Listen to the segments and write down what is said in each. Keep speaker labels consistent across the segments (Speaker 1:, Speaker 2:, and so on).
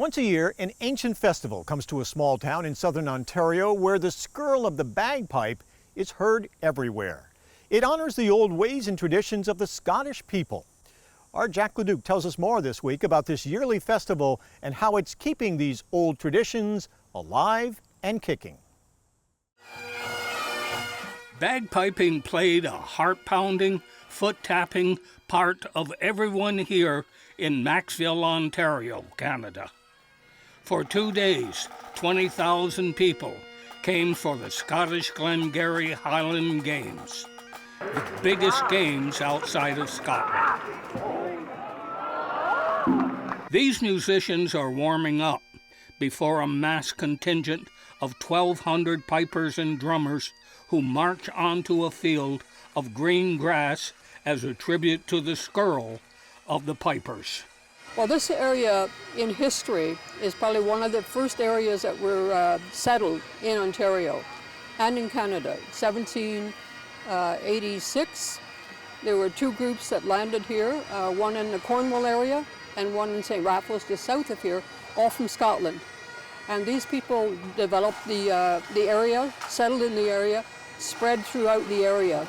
Speaker 1: Once a year, an ancient festival comes to a small town in southern Ontario where the skirl of the bagpipe is heard everywhere. It honors the old ways and traditions of the Scottish people. Our Jack Leduc tells us more this week about this yearly festival and how it's keeping these old traditions alive and kicking.
Speaker 2: Bagpiping played a heart-pounding, foot-tapping part of everyone here in Maxville, Ontario, Canada. For 2 days, 20,000 people came for the Scottish Glengarry Highland Games, the biggest games outside of Scotland. These musicians are warming up before a mass contingent of 1,200 pipers and drummers who march onto a field of green grass as a tribute to the skirl of the pipers.
Speaker 3: Well, this area in history is probably one of the first areas that were settled in Ontario and in Canada. 1786, there were two groups that landed here, one in the Cornwall area and one in St. Raffles, just south of here, all from Scotland. And these people developed the area, settled in the area, spread throughout the area.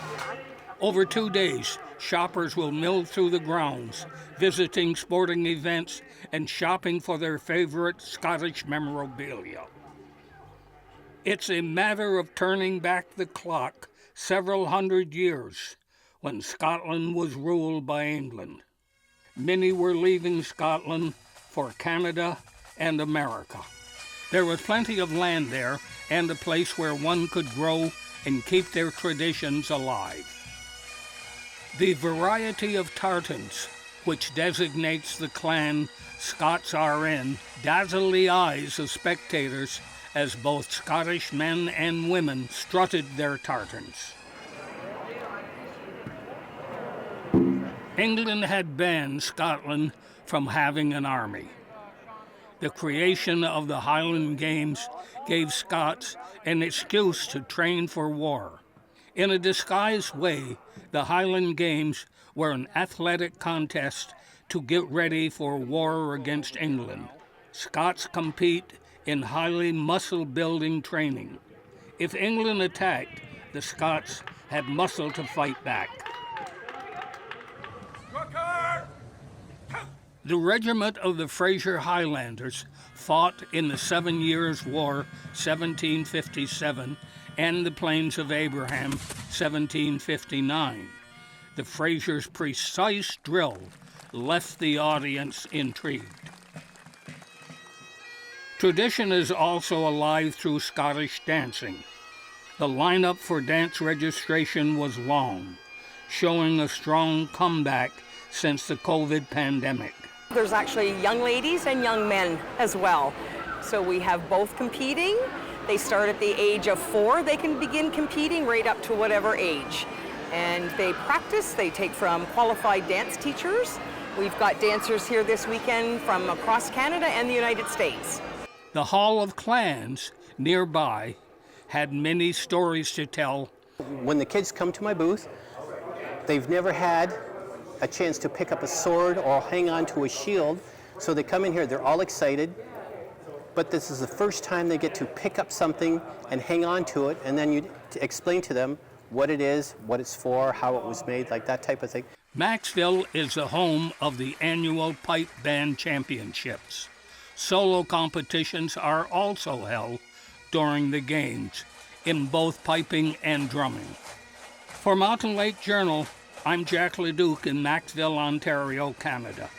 Speaker 2: Over 2 days, shoppers will mill through the grounds, visiting sporting events and shopping for their favorite Scottish memorabilia. It's a matter of turning back the clock several hundred years when Scotland was ruled by England. Many were leaving Scotland for Canada and America. There was plenty of land there and a place where one could grow and keep their traditions alive. The variety of tartans, which designates the clan Scots are in, dazzled the eyes of spectators as both Scottish men and women strutted their tartans. England had banned Scotland from having an army. The creation of the Highland Games gave Scots an excuse to train for war. In a disguised way, the Highland Games were an athletic contest to get ready for war against England. Scots compete in highly muscle-building training. If England attacked, the Scots had muscle to fight back. The regiment of the Fraser Highlanders fought in the 7 Years' War, 1757, and the Plains of Abraham, 1759. The Frasers' precise drill left the audience intrigued. Tradition is also alive through Scottish dancing. The lineup for dance registration was long, showing a strong comeback since the COVID pandemic.
Speaker 4: There's actually young ladies and young men as well. So we have both competing. They start at the age of 4. They can begin competing right up to whatever age. And they practice. They take from qualified dance teachers. We've got dancers here this weekend from across Canada and the United States.
Speaker 2: The Hall of Clans nearby had many stories to tell.
Speaker 5: When the kids come to my booth, they've never had a chance to pick up a sword or hang on to a shield. So they come in here, they're all excited, but this is the first time they get to pick up something and hang on to it, and then you explain to them what it is, what it's for, how it was made, like that type of thing.
Speaker 2: Maxville is the home of the annual Pipe Band Championships. Solo competitions are also held during the games in both piping and drumming. For Mountain Lake Journal, I'm Jack Leduc in Maxville, Ontario, Canada.